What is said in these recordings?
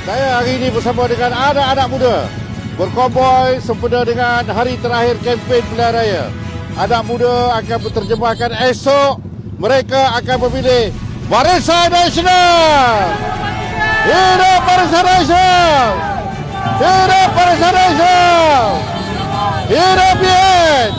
Saya hari ini bersama dengan anak-anak muda berkonvoi sempena dengan hari terakhir kempen pilihan raya. Anak muda akan berterjemahkan esok mereka akan memilih Barisan Nasional. Hidup Barisan Nasional. Hidup Barisan Nasional. Hidup PN.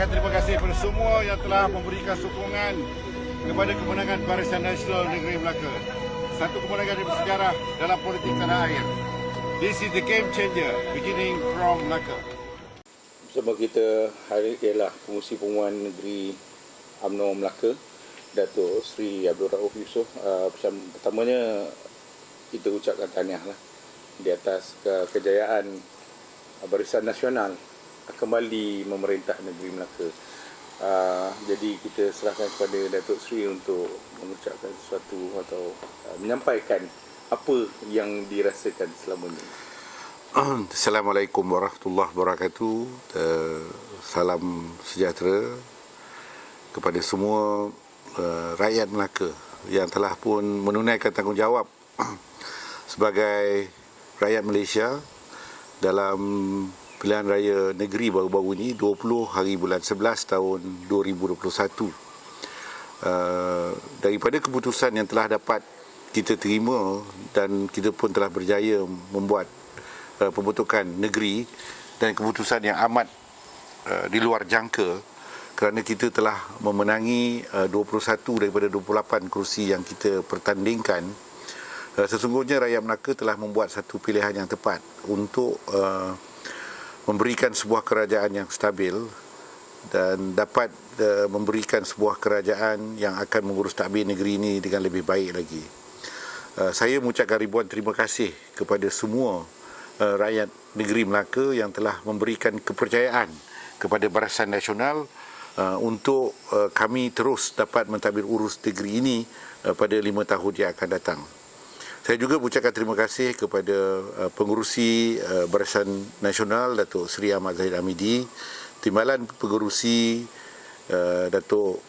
Terima kasih kepada semua yang telah memberikan sokongan kepada kemenangan Barisan Nasional Negeri Melaka. Satu kemenangan yang bersejarah dalam politik tanah air. This is the game changer beginning from Melaka. Bersama kita hari ialah Pengurusi Pengurusan Negeri UMNO Melaka, Datuk Seri Abdul Rauf Yusof. Pertamanya kita ucapkan tahniahlah di atas kejayaan Barisan Nasional kembali memerintah negeri Melaka. Jadi kita serahkan kepada Datuk Seri untuk mengucapkan sesuatu atau menyampaikan apa yang dirasakan selama ini. Assalamualaikum warahmatullahi wabarakatuh. Salam sejahtera kepada semua rakyat Melaka yang telah pun menunaikan tanggungjawab sebagai rakyat Malaysia dalam pilihan raya negeri baru-baru ini 20 hari bulan 11 tahun 2021. Daripada keputusan yang telah dapat kita terima dan kita pun telah berjaya membuat pembentukan negeri dan keputusan yang amat di luar jangka kerana kita telah memenangi 21 daripada 28 kerusi yang kita pertandingkan. Sesungguhnya rakyat Melaka telah membuat satu pilihan yang tepat untuk memberikan sebuah kerajaan yang stabil dan dapat memberikan sebuah kerajaan yang akan mengurus tadbir negeri ini dengan lebih baik lagi. Saya mengucapkan ribuan terima kasih kepada semua rakyat negeri Melaka yang telah memberikan kepercayaan kepada Barisan Nasional untuk kami terus dapat mentadbir urus negeri ini pada 5 tahun yang akan datang. Saya juga mengucapkan terima kasih kepada pengurusi Barisan Nasional Datuk Seri Ahmad Zahid Hamidi, Timbalan Pengurusi Datuk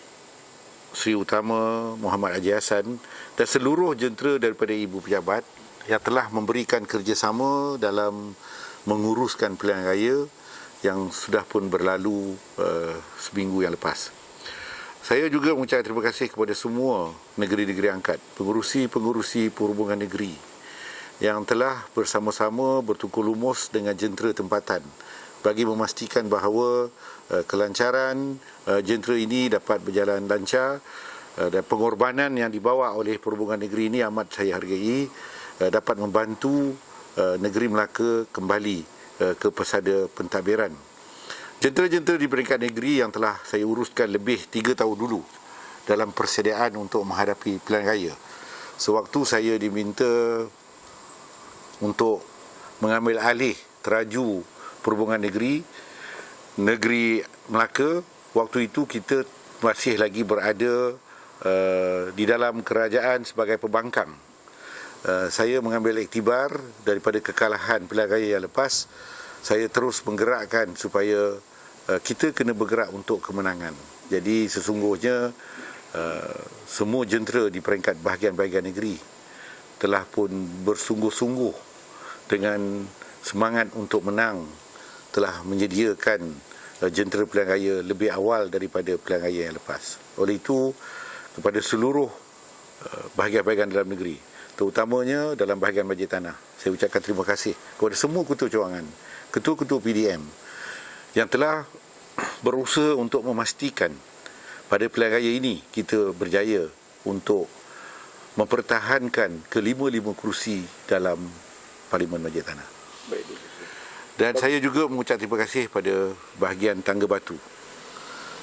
Seri Utama Muhammad Haji Hassan dan seluruh jentera daripada ibu pejabat yang telah memberikan kerjasama dalam menguruskan pilihan raya yang sudah pun berlalu seminggu yang lepas. Saya juga mengucapkan terima kasih kepada semua negeri-negeri angkat, pengurusi-pengurusi perhubungan negeri yang telah bersama-sama bertukar lumus dengan jentera tempatan bagi memastikan bahawa kelancaran jentera ini dapat berjalan lancar dan pengorbanan yang dibawa oleh perhubungan negeri ini amat saya hargai, dapat membantu negeri Melaka kembali ke pesada pentadbiran. Jentera-jentera di peringkat negeri yang telah saya uruskan lebih 3 tahun dulu dalam persediaan untuk menghadapi pilihan raya. Sewaktu saya diminta untuk mengambil alih teraju perhubungan negeri Melaka, waktu itu kita masih lagi berada di dalam kerajaan sebagai pembangkang. Saya mengambil iktibar daripada kekalahan pilihan raya yang lepas. Saya terus menggerakkan supaya kita kena bergerak untuk kemenangan. Jadi sesungguhnya semua jentera di peringkat bahagian-bahagian negeri telah pun bersungguh-sungguh dengan semangat untuk menang, telah menyediakan jentera pilihan raya lebih awal daripada pilihan raya yang lepas. Oleh itu, kepada seluruh bahagian-bahagian dalam negeri, terutamanya dalam bahagian Majlis Tanah, saya ucapkan terima kasih kepada semua ketua cawangan, ketua-ketua PDM yang telah berusaha untuk memastikan pada pilihan raya ini kita berjaya untuk mempertahankan kelima-lima kerusi dalam Parlimen Majlis Tanah. Dan saya juga mengucap terima kasih pada bahagian Tangga Batu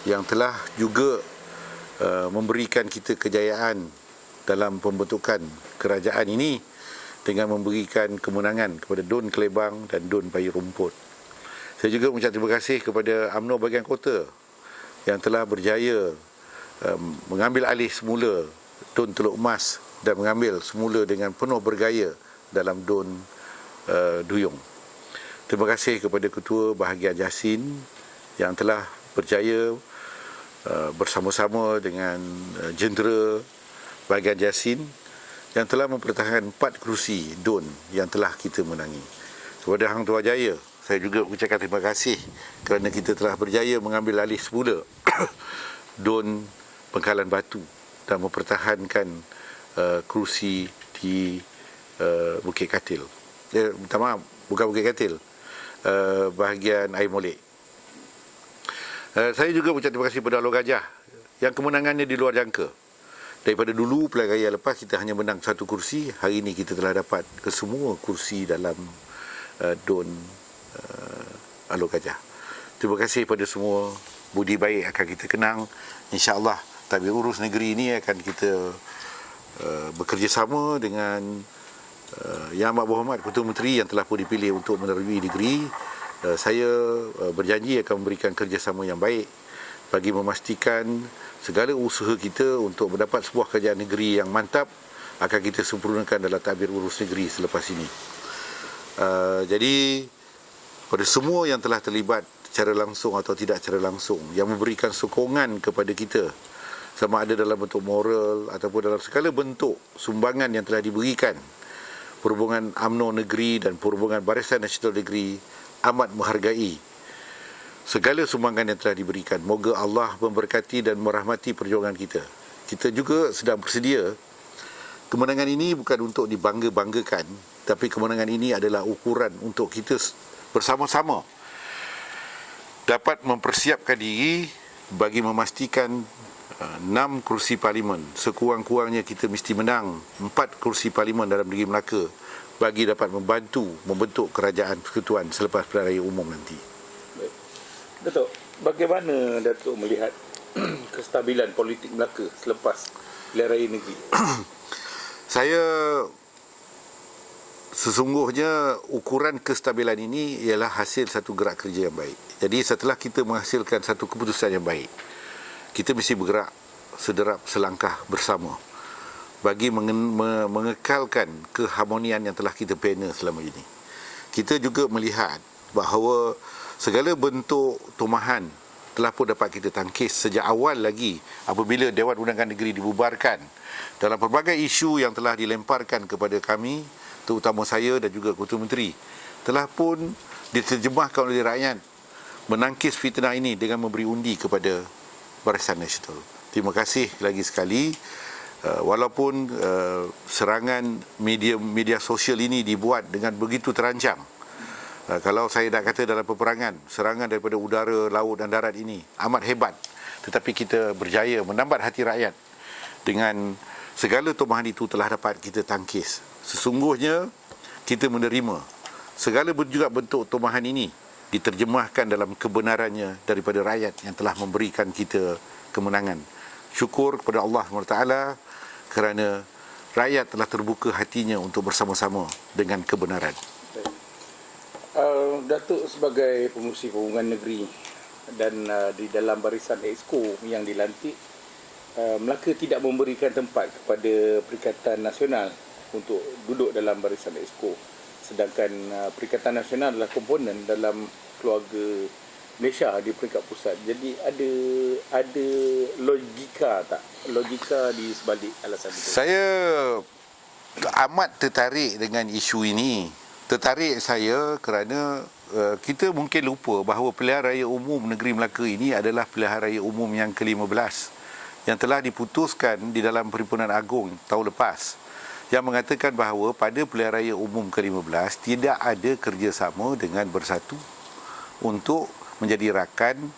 yang telah juga memberikan kita kejayaan dalam pembentukan kerajaan ini dengan memberikan kemenangan kepada Dun Kelebang dan Dun Bayi Rumput. Saya juga mengucap terima kasih kepada UMNO bahagian kota yang telah berjaya mengambil alih semula Dun Teluk Emas dan mengambil semula dengan penuh bergaya dalam Dun Duyung. Terima kasih kepada Ketua Bahagian Jasin yang telah berjaya bersama-sama dengan jentera Bahagian Jasin yang telah mempertahankan 4 kerusi Dun yang telah kita menangi. Kepada Hang Tuah Jaya, saya juga ucapkan terima kasih kerana kita telah berjaya mengambil alih semula Dun Pengkalan Batu dan mempertahankan kerusi di Bukit Katil. Minta maaf, bukan Bukit Katil, bahagian Air Molek. Saya juga ucap terima kasih kepada Alor Gajah yang kemenangannya di luar jangka. Daripada dulu pilihan raya lepas kita hanya menang 1 kursi, hari ini kita telah dapat kesemua kursi dalam Dun Alor Gajah. Terima kasih kepada semua, budi baik akan kita kenang. InsyaAllah tabir urus negeri ini akan kita bekerjasama dengan Yang Amat Berhormat Ketua Menteri yang telah pun dipilih untuk menerima negeri. Saya berjanji akan memberikan kerjasama yang baik bagi memastikan segala usaha kita untuk mendapat sebuah kerajaan negeri yang mantap akan kita sempurnakan dalam tabir urus negeri selepas ini. Jadi pada semua yang telah terlibat secara langsung atau tidak secara langsung, yang memberikan sokongan kepada kita, sama ada dalam bentuk moral ataupun dalam segala bentuk sumbangan yang telah diberikan, Perhubungan UMNO Negeri dan Perhubungan Barisan Nasional Negeri amat menghargai segala sumbangan yang telah diberikan. Moga Allah memberkati dan merahmati perjuangan kita. Kita juga sedang bersedia. Kemenangan ini bukan untuk dibangga-banggakan, tapi kemenangan ini adalah ukuran untuk kita bersama-sama dapat mempersiapkan diri bagi memastikan 6 kursi parlimen. Sekurang-kurangnya kita mesti menang 4 kursi parlimen dalam negeri Melaka bagi dapat membantu membentuk kerajaan persekutuan selepas pilihan raya umum nanti. Datuk, bagaimana Datuk melihat kestabilan politik Melaka selepas pilihan raya negeri? Saya sesungguhnya ukuran kestabilan ini ialah hasil satu gerak kerja yang baik. Jadi setelah kita menghasilkan satu keputusan yang baik, kita mesti bergerak sederap selangkah bersama bagi mengekalkan keharmonian yang telah kita bina selama ini. Kita juga melihat bahawa segala bentuk tumahan telah pun dapat kita tangkis sejak awal lagi apabila Dewan Undangan Negeri dibubarkan. Dalam pelbagai isu yang telah dilemparkan kepada kami, terutama saya dan juga Ketua Menteri, telah pun diterjemahkan oleh rakyat menangkis fitnah ini dengan memberi undi kepada Barisan Nasional. Terima kasih lagi sekali. Walaupun serangan media sosial ini dibuat dengan begitu terancam, kalau saya nak kata dalam peperangan, serangan daripada udara, laut dan darat ini amat hebat, tetapi kita berjaya menambat hati rakyat dengan segala tumahan itu telah dapat kita tangkis. Sesungguhnya kita menerima segala juga bentuk tumahan ini diterjemahkan dalam kebenarannya daripada rakyat yang telah memberikan kita kemenangan. Syukur kepada Allah SWT kerana rakyat telah terbuka hatinya untuk bersama-sama dengan kebenaran. Datuk sebagai Pengerusi Perhubungan Negeri dan di dalam barisan Exco yang dilantik, Melaka tidak memberikan tempat kepada Perikatan Nasional untuk duduk dalam barisan Exco, sedangkan Perikatan Nasional adalah komponen dalam keluarga Malaysia di peringkat pusat. Jadi ada logika tak? Logika di sebalik alasan itu? Saya amat tertarik dengan isu ini. Tertarik saya kerana kita mungkin lupa bahawa pilihan raya umum negeri Melaka ini adalah pilihan raya umum yang ke-15 yang telah diputuskan di dalam Perhimpunan Agung tahun lepas, yang mengatakan bahawa pada pilihan raya umum ke-15 tidak ada kerjasama dengan Bersatu untuk menjadi rakan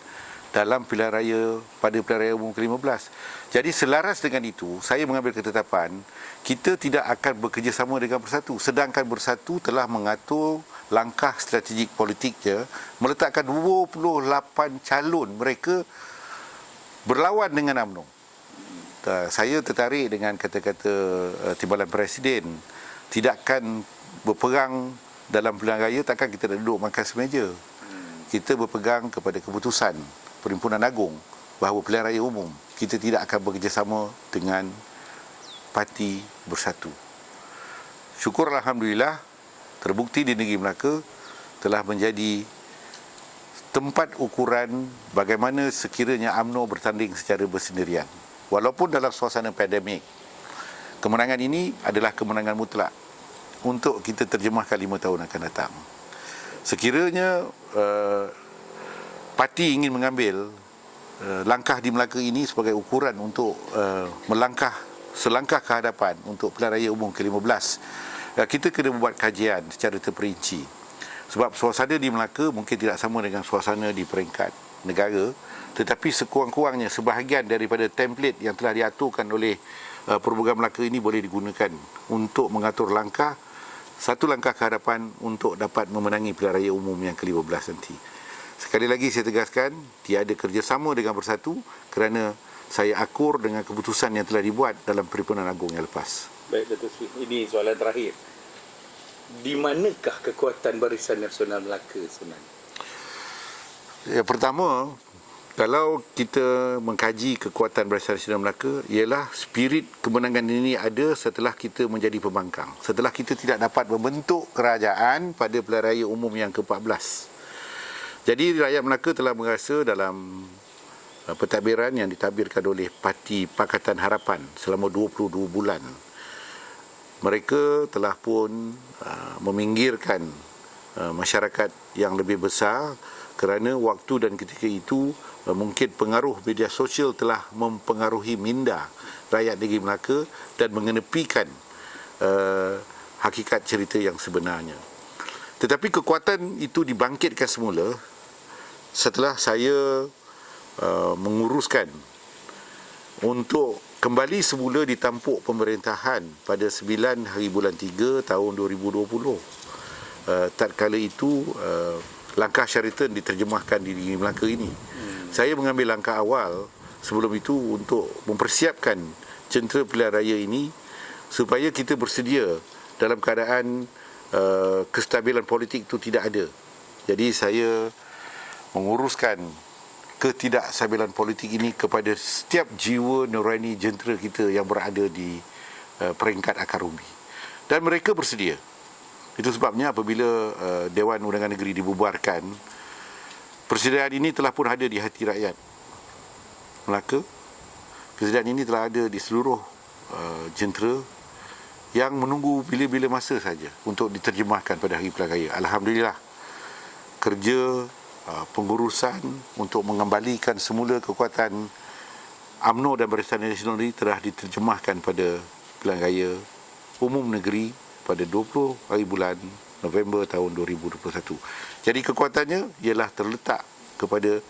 dalam pilihan raya pada pilihan raya umum ke-15. Jadi selaras dengan itu, saya mengambil ketetapan kita tidak akan bekerjasama dengan Bersatu, sedangkan Bersatu telah mengatur langkah strategik politiknya, meletakkan 28 calon mereka berlawan dengan UMNO. Saya tertarik dengan kata-kata Timbalan Presiden, tidakkan berperang dalam pilihan raya, takkan kita nak duduk makan semeja. Kita berpegang kepada keputusan Perhimpunan Agung bahawa pilihan raya umum kita tidak akan bekerjasama dengan Parti Bersatu. Syukur alhamdulillah terbukti di negeri Melaka telah menjadi tempat ukuran bagaimana sekiranya UMNO bertanding secara bersendirian. Walaupun dalam suasana pandemik, kemenangan ini adalah kemenangan mutlak untuk kita terjemahkan 5 tahun akan datang. Sekiranya parti ingin mengambil langkah di Melaka ini sebagai ukuran untuk melangkah selangkah ke hadapan untuk pilihan raya umum ke-15, kita kena membuat kajian secara terperinci. Sebab suasana di Melaka mungkin tidak sama dengan suasana di peringkat negara, tetapi sekurang-kurangnya sebahagian daripada template yang telah diaturkan oleh program Melaka ini boleh digunakan untuk mengatur satu langkah ke hadapan untuk dapat memenangi pilihan raya umum yang ke-15 nanti. Sekali lagi saya tegaskan, tiada kerjasama dengan Bersatu kerana saya akur dengan keputusan yang telah dibuat dalam Perhimpunan Agung yang lepas. Baik, Datuk Seri. Ini soalan terakhir. Di manakah kekuatan Barisan Nasional Melaka sebenarnya? Yang pertama, kalau kita mengkaji kekuatan Barisan Nasional Melaka, ialah spirit kemenangan ini ada setelah kita menjadi pembangkang. Setelah kita tidak dapat membentuk kerajaan pada pilihan raya umum yang ke-14. Jadi rakyat Melaka telah merasa dalam pentadbiran yang ditabirkan oleh Parti Pakatan Harapan selama 22 bulan. Mereka telah pun meminggirkan masyarakat yang lebih besar kerana waktu dan ketika itu mungkin pengaruh media sosial telah mempengaruhi minda rakyat negeri Melaka dan mengenepikan hakikat cerita yang sebenarnya. Tetapi kekuatan itu dibangkitkan semula setelah saya menguruskan untuk kembali semula ditampuk pemerintahan pada 9 hari bulan 3 tahun 2020. Tatkala itu langkah Sheraton diterjemahkan di negeri Melaka ini. Saya mengambil langkah awal sebelum itu untuk mempersiapkan jentera pilihan raya ini supaya kita bersedia dalam keadaan kestabilan politik itu tidak ada. Jadi saya menguruskan ketidakstabilan politik ini kepada setiap jiwa nurani jentera kita yang berada di peringkat akar umbi. Dan mereka bersedia. Itu sebabnya apabila Dewan Undangan Negeri dibubarkan, persediaan ini telah pun ada di hati rakyat Melaka. Persediaan ini telah ada di seluruh jentera yang menunggu bila-bila masa saja untuk diterjemahkan pada hari pilihan raya. Alhamdulillah, kerja pengurusan untuk mengembalikan semula kekuatan UMNO dan Barisan Nasional ini telah diterjemahkan pada pilihan raya umum negeri pada 20 hari bulan November tahun 2021. Jadi kekuatannya ialah terletak kepada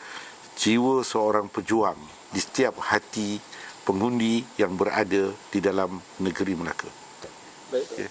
jiwa seorang pejuang di setiap hati pengundi yang berada di dalam negeri Melaka. Baik. Okay.